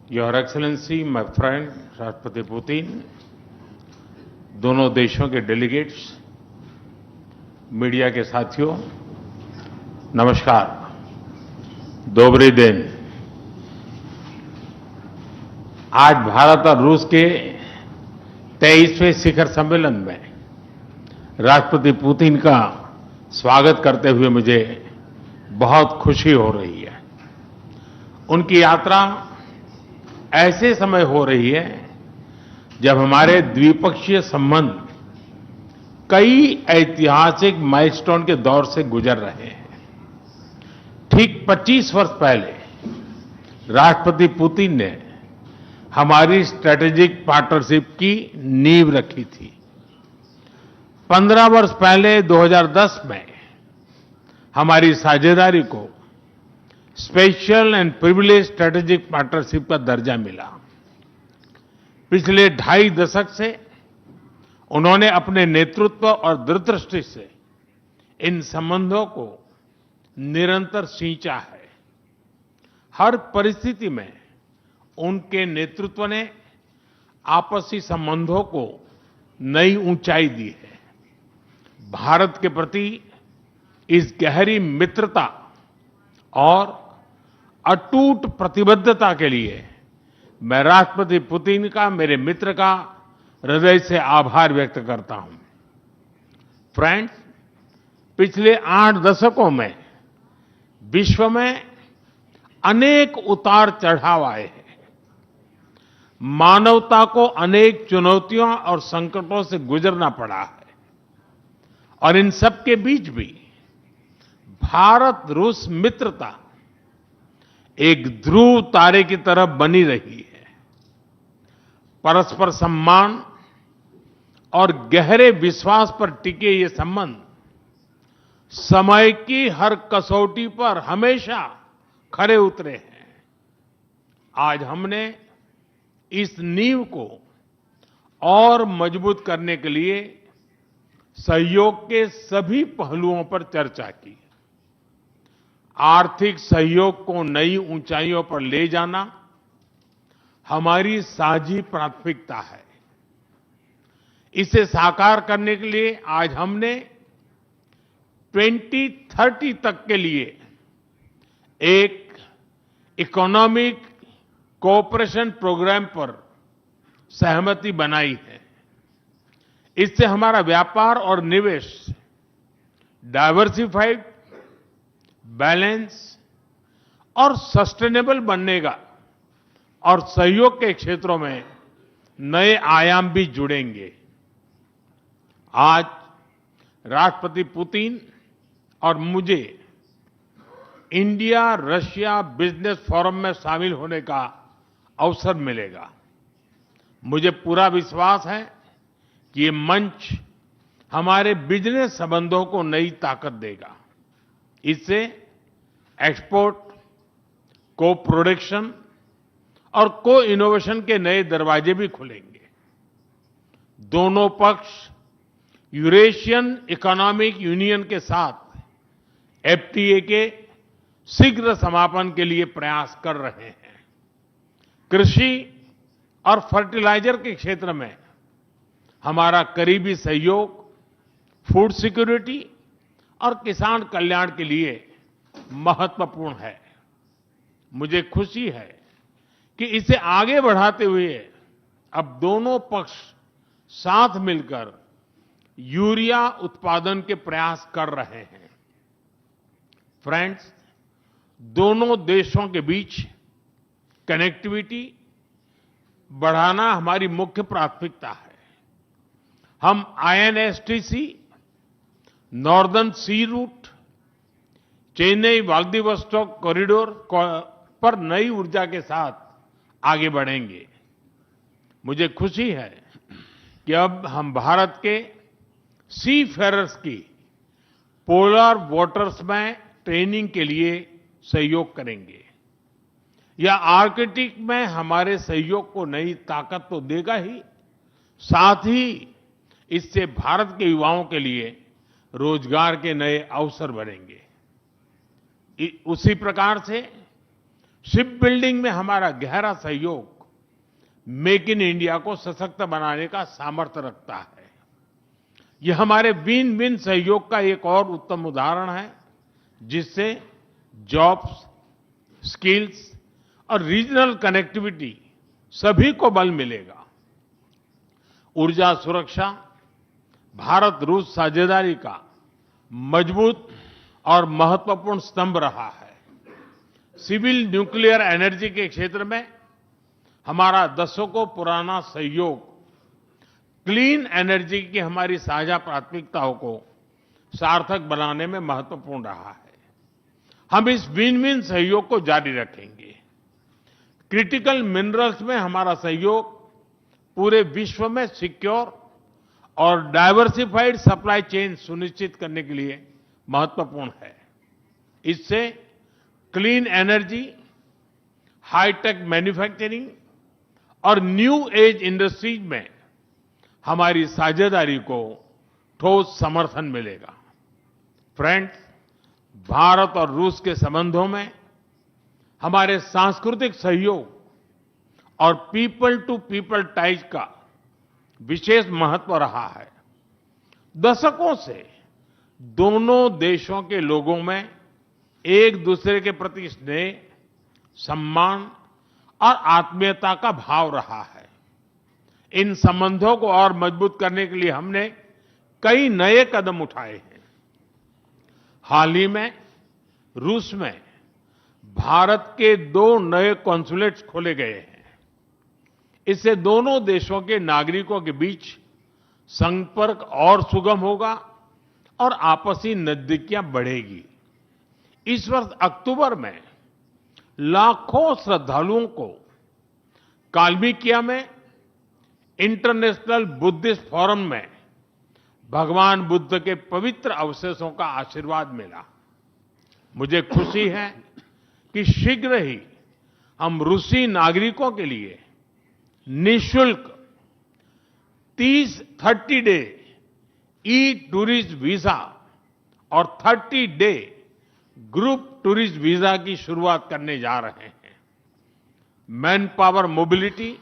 Your excellency, my friend राष्ट्रपति Putin, दोनों देशों के डेलीगेट्स, मीडिया के साथियों, नमस्कार, दोबरी दिन। आज भारत और रूस के 23वें शिखर सम्मेलन में राष्ट्रपति पुतिन का स्वागत करते हुए मुझे बहुत खुशी हो रही है। उनकी यात्रा ऐसे समय हो रही है जब हमारे द्विपक्षीय संबंध कई ऐतिहासिक माइलस्टोन के दौर से गुजर रहे हैं। ठीक 25 वर्ष पहले राष्ट्रपति पुतिन ने हमारी स्ट्रेटेजिक पार्टनरशिप की नींव रखी थी। 15 वर्ष पहले 2010 में हमारी साझेदारी को special and privilege strategic partnership का दर्जा मिला। पिछले 2.5 दशक से उन्होंने अपने नेतृत्व और दूरदृष्टि से इन संबंधों को निरंतर सींचा है। हर परिस्थिति में उनके नेतृत्व ने आपसी संबंधों को नई ऊंचाई दी है। भारत के प्रति इस गहरी मित्रता और अटूट प्रतिबद्धता के लिए मैं राष्ट्रपति पुतिन का, मेरे मित्र का हृदय से आभार व्यक्त करता हूं। फ्रेंड्स, पिछले 8 दशकों में विश्व में अनेक उतार चढ़ाव आए हैं। मानवता को अनेक चुनौतियों और संकटों से गुजरना पड़ा है और इन सब के बीच भी भारत रूस मित्रता एक ध्रुव तारे की तरह बनी रही है। परस्पर सम्मान और गहरे विश्वास पर टिके ये संबंध समय की हर कसौटी पर हमेशा खरे उतरे हैं। आज हमने इस नींव को और मजबूत करने के लिए सहयोग के सभी पहलुओं पर चर्चा की। आर्थिक सहयोग को नई ऊंचाइयों पर ले जाना हमारी साझी प्राथमिकता है। इसे साकार करने के लिए आज हमने 2030 तक के लिए एक इकोनॉमिक कोऑपरेशन प्रोग्राम पर सहमति बनाई है। इससे हमारा व्यापार और निवेश डाइवर्सिफाइड, बैलेंस और सस्टेनेबल बनेगा और सहयोग के क्षेत्रों में नए आयाम भी जुड़ेंगे। आज राष्ट्रपति पुतिन और मुझे इंडिया रशिया बिजनेस फोरम में शामिल होने का अवसर मिलेगा। मुझे पूरा विश्वास है कि ये मंच हमारे बिजनेस संबंधों को नई ताकत देगा। इससे एक्सपोर्ट, को प्रोडक्शन और को इनोवेशन के नए दरवाजे भी खुलेंगे। दोनों पक्ष यूरेशियन इकोनॉमिक यूनियन के साथ एफटीए के शीघ्र समापन के लिए प्रयास कर रहे हैं। कृषि और फर्टिलाइजर के क्षेत्र में हमारा करीबी सहयोग फूड सिक्योरिटी और किसान कल्याण के लिए महत्वपूर्ण है। मुझे खुशी है कि इसे आगे बढ़ाते हुए अब दोनों पक्ष साथ मिलकर यूरिया उत्पादन के प्रयास कर रहे हैं। फ्रेंड्स, दोनों देशों के बीच कनेक्टिविटी बढ़ाना हमारी मुख्य प्राथमिकता है। हम आईएनएसटीसी, नॉर्दर्न सी रूट, चेन्नई व्लादिवोस्टोक कॉरिडोर पर नई ऊर्जा के साथ आगे बढ़ेंगे। मुझे खुशी है कि अब हम भारत के सी फेरर्स की पोलर वाटर्स में ट्रेनिंग के लिए सहयोग करेंगे। यह आर्कटिक में हमारे सहयोग को नई ताकत तो देगा ही, साथ ही इससे भारत के युवाओं के लिए रोजगार के नए अवसर बनेंगे। उसी प्रकार से शिप बिल्डिंग में हमारा गहरा सहयोग मेक इन इंडिया को सशक्त बनाने का सामर्थ्य रखता है। यह हमारे विन विन सहयोग का एक और उत्तम उदाहरण है, जिससे जॉब्स, स्किल्स और रीजनल कनेक्टिविटी सभी को बल मिलेगा। ऊर्जा सुरक्षा भारत रूस साझेदारी का मजबूत और महत्वपूर्ण स्तंभ रहा है। सिविल न्यूक्लियर एनर्जी के क्षेत्र में हमारा दशकों पुराना सहयोग क्लीन एनर्जी की हमारी साझा प्राथमिकताओं को सार्थक बनाने में महत्वपूर्ण रहा है। हम इस विन विन सहयोग को जारी रखेंगे। क्रिटिकल मिनरल्स में हमारा सहयोग पूरे विश्व में सिक्योर और डाइवर्सिफाइड सप्लाई चेन सुनिश्चित करने के लिए महत्वपूर्ण है। इससे क्लीन एनर्जी, हाईटेक मैन्युफैक्चरिंग और न्यू एज इंडस्ट्रीज में हमारी साझेदारी को ठोस समर्थन मिलेगा। फ्रेंड्स, भारत और रूस के संबंधों में हमारे सांस्कृतिक सहयोग और पीपल टू पीपल टाइज का विशेष महत्व रहा है। दशकों से दोनों देशों के लोगों में एक दूसरे के प्रति स्नेह, सम्मान और आत्मीयता का भाव रहा है। इन संबंधों को और मजबूत करने के लिए हमने कई नए कदम उठाए हैं। हाल ही में रूस में भारत के 2 नए कॉन्सुलेट्स खोले गए हैं। इससे दोनों देशों के नागरिकों के बीच संपर्क और सुगम होगा और आपसी नजदीकियां बढ़ेगी। इस वर्ष अक्टूबर में लाखों श्रद्धालुओं को काल्मिकिया में इंटरनेशनल बुद्धिस्ट फोरम में भगवान बुद्ध के पवित्र अवशेषों का आशीर्वाद मिला। मुझे खुशी है कि शीघ्र ही हम रूसी नागरिकों के लिए निःशुल्क 30 डे ई टूरिस्ट वीजा और 30 डे ग्रुप टूरिस्ट वीजा की शुरुआत करने जा रहे हैं। मैन पावर मोबिलिटी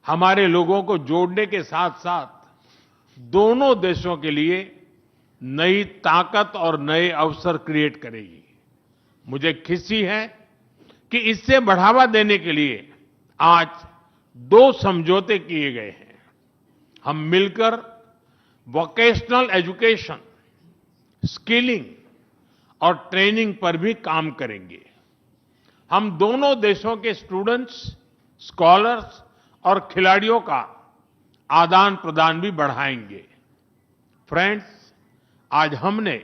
हमारे लोगों को जोड़ने के साथ साथ दोनों देशों के लिए नई ताकत और नए अवसर क्रिएट करेगी। मुझे खुशी है कि इससे बढ़ावा देने के लिए आज 2 समझौते किए गए हैं। हम मिलकर वोकेशनल एजुकेशन, स्किलिंग और ट्रेनिंग पर भी काम करेंगे। हम दोनों देशों के स्टूडेंट्स, स्कॉलर्स और खिलाड़ियों का आदान प्रदान भी बढ़ाएंगे। फ्रेंड्स, आज हमने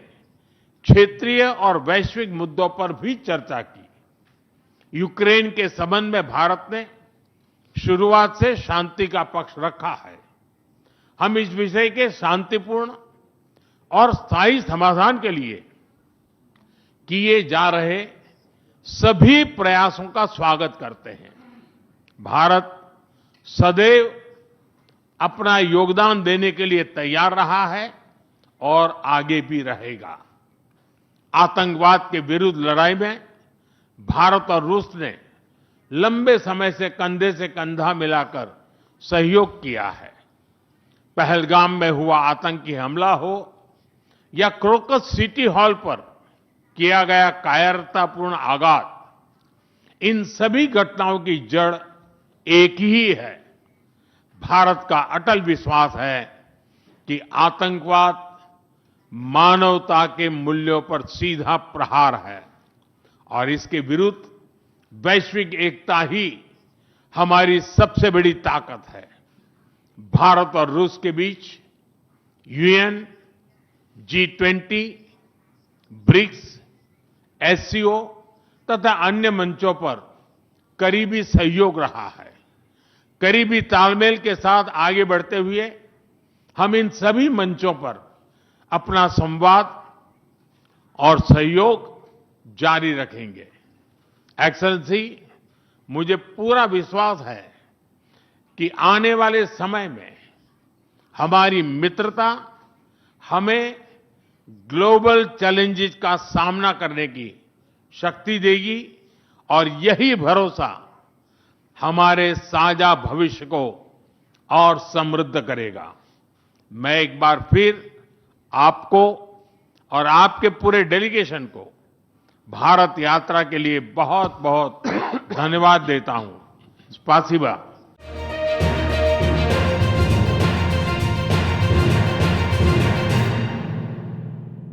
क्षेत्रीय और वैश्विक मुद्दों पर भी चर्चा की। यूक्रेन के संबंध में भारत ने शुरुआत से शांति का पक्ष रखा है। हम इस विषय के शांतिपूर्ण और स्थायी समाधान के लिए किए जा रहे सभी प्रयासों का स्वागत करते हैं। भारत सदैव अपना योगदान देने के लिए तैयार रहा है और आगे भी रहेगा। आतंकवाद के विरुद्ध लड़ाई में भारत और रूस ने लंबे समय से कंधे से कंधा मिलाकर सहयोग किया है। पहलगाम में हुआ आतंकी हमला हो या क्रोकस सिटी हॉल पर किया गया कायरतापूर्ण आघात, इन सभी घटनाओं की जड़ एक ही है। भारत का अटल विश्वास है कि आतंकवाद मानवता के मूल्यों पर सीधा प्रहार है और इसके विरुद्ध वैश्विक एकता ही हमारी सबसे बड़ी ताकत है। भारत और रूस के बीच यूएन, G20, ब्रिक्स, एससीओ तथा अन्य मंचों पर करीबी सहयोग रहा है। करीबी तालमेल के साथ आगे बढ़ते हुए हम इन सभी मंचों पर अपना संवाद और सहयोग जारी रखेंगे। एक्सेलेंसी, मुझे पूरा विश्वास है कि आने वाले समय में हमारी मित्रता हमें ग्लोबल चैलेंजेस का सामना करने की शक्ति देगी और यही भरोसा हमारे साझा भविष्य को और समृद्ध करेगा। मैं एक बार फिर आपको और आपके पूरे डेलीगेशन को भारत यात्रा के लिए बहुत बहुत धन्यवाद देता हूं। स्पासिबा।